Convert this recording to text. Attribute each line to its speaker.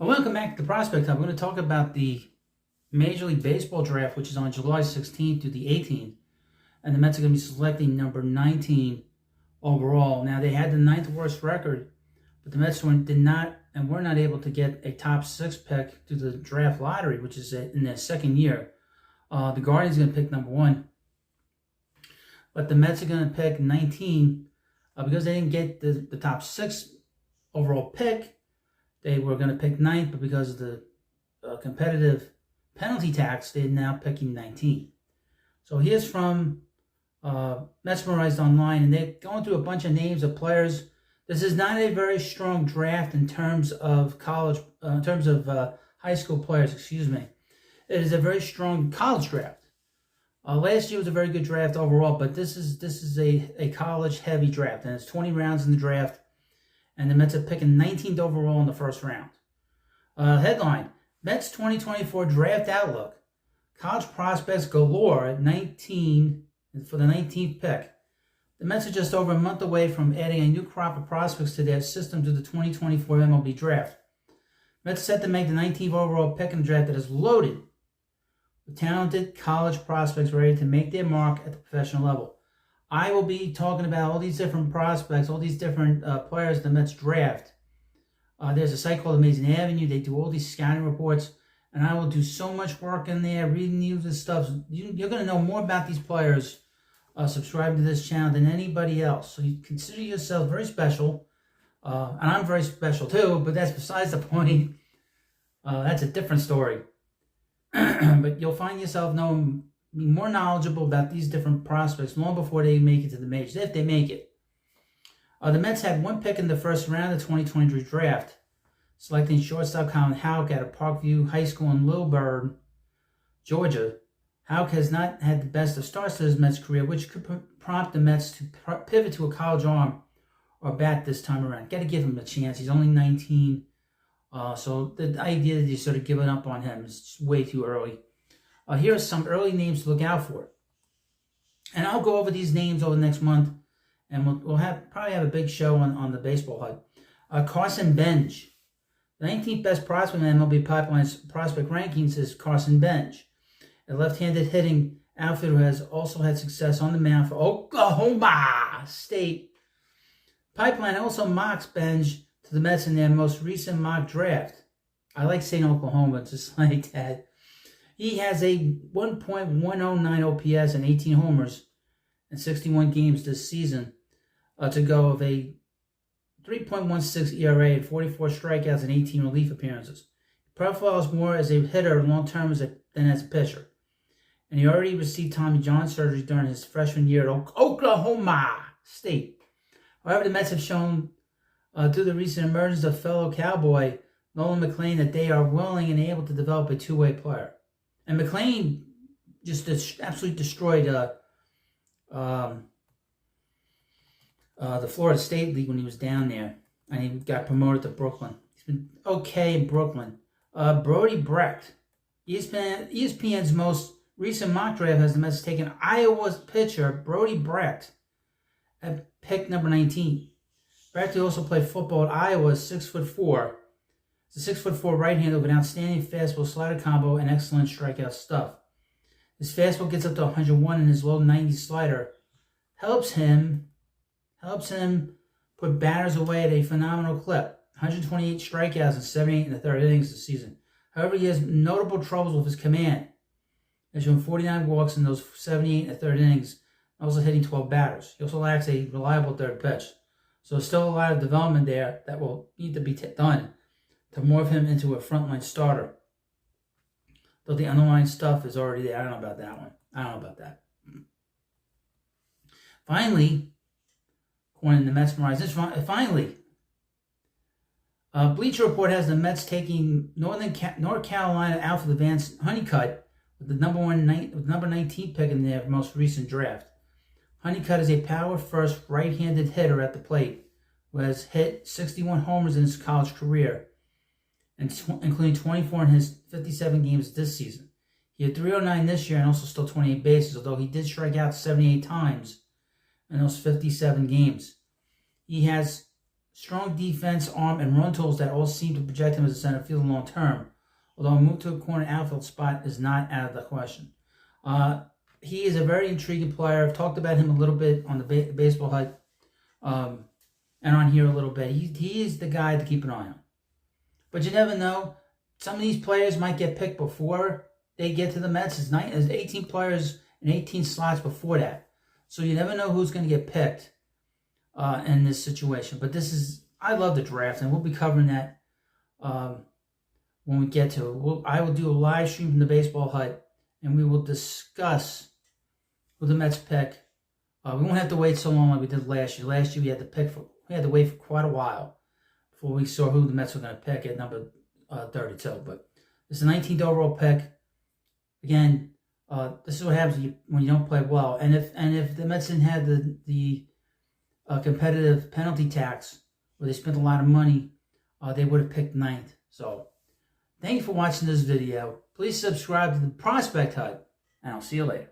Speaker 1: Well, welcome back to the Prospect Hub. We're going to talk about the Major League Baseball draft, which is on July 16th through the 18th. And the Mets are going to be selecting number 19 overall. Now, they had the ninth worst record, but the Mets were not able to get a top 6 pick through the draft lottery, which is in their second year. The Guardians are going to pick number 1. But the Mets are going to pick 19 because they didn't get the top 6 overall pick. They were going to pick 9th, but because of the competitive penalty tax, they're now picking 19. So here's from Mesmerized Online, and they're going through a bunch of names of players. This is not a very strong draft in terms of high school players. Excuse me. It is a very strong college draft. Last year was a very good draft overall, but this is a college-heavy draft, and it's 20 rounds in the draft. And the Mets are picking 19th overall in the first round. Headline, Mets 2024 Draft Outlook. College prospects galore at 19 for the 19th pick. The Mets are just over a month away from adding a new crop of prospects to their system to the 2024 MLB draft. Mets set to make the 19th overall pick in the draft that is loaded with talented college prospects ready to make their mark at the professional level. I will be talking about all these different prospects, all these different players the Mets draft. There's a site called Amazing Avenue. They do all these scouting reports, and I will do so much work in there, reading news and stuff. You're going to know more about these players subscribing to this channel than anybody else. So you consider yourself very special, and I'm very special too, but that's besides the point. That's a different story. But you'll find yourself knowing more knowledgeable about these different prospects long before they make it to the majors, if they make it. The Mets had 1 pick in the first round of the 2023 draft, selecting shortstop Colin Houck out of Parkview High School in Lilburn, Georgia. Houck has not had the best of starts to his Mets career, which could prompt the Mets to pivot to a college arm or bat this time around. Got to give him a chance. He's only 19, so the idea that you sort of giving up on him is just way too early. Here are some early names to look out for. And I'll go over these names over the next month, and we'll probably have a big show on the Baseball Hut. Carson Benge. The 19th best prospect in MLB Pipeline's prospect rankings is Carson Benge, a left-handed hitting outfielder who has also had success on the mound for Oklahoma State. Pipeline also mocks Benge to the Mets in their most recent mock draft. I like saying Oklahoma just like that. He has a 1.109 OPS and 18 homers in 61 games this season to go of a 3.16 ERA and 44 strikeouts and 18 relief appearances. He profiles more as a hitter long-term than as a pitcher. And he already received Tommy John surgery during his freshman year at Oklahoma State. However, the Mets have shown through the recent emergence of fellow Cowboy Nolan McLean that they are willing and able to develop a two-way player. And McLean just absolutely destroyed the Florida State League when he was down there. And he got promoted to Brooklyn. He's been okay in Brooklyn. Brody Brecht. ESPN's most recent mock draft has the Mets taken Iowa's pitcher Brody Brecht at pick number 19. Brecht, who also played football at Iowa, is 6'4". It's a 6'4" right-hander with an outstanding fastball slider combo and excellent strikeout stuff. His fastball gets up to 101 and his low 90 slider helps him put batters away at a phenomenal clip. 128 strikeouts and 78 in the third innings this season. However, he has notable troubles with his command. He's shown 49 walks in those 78 in the third innings, also hitting 12 batters. He also lacks a reliable third pitch. So there's still a lot of development there that will need to be done to morph him into a frontline starter. Though the underlying stuff is already there. I don't know about that one. I don't know about that. Finally, according to Mesmerized, Bleacher Report has the Mets taking North Carolina outfielder Vance Honeycutt with the number 19 pick in their most recent draft. Honeycutt is a power-first right-handed hitter at the plate who has hit 61 homers in his college career, including 24 in his 57 games this season. He had 309 this year and also stole 28 bases, although he did strike out 78 times in those 57 games. He has strong defense, arm, and run tools that all seem to project him as a center fielder long term. Although a move to a corner outfield spot is not out of the question. He is a very intriguing player. I've talked about him a little bit on the Baseball Hut and on here a little bit. He is the guy to keep an eye on. But you never know. Some of these players might get picked before they get to the Mets. There's 18 players and 18 slots before that. So you never know who's going to get picked in this situation. But I love the draft, and we'll be covering that when we get to it. I will do a live stream from the Baseball Hut, and we will discuss who the Mets pick. We won't have to wait so long like we did last year. Last year we had to wait for quite a while before we saw who the Mets were going to pick at number 32. But it's the 19th overall pick. Again, this is what happens when you don't play well. And if the Mets didn't have the competitive penalty tax, where they spent a lot of money, they would have picked 9th. So thank you for watching this video. Please subscribe to the Prospect Hut, and I'll see you later.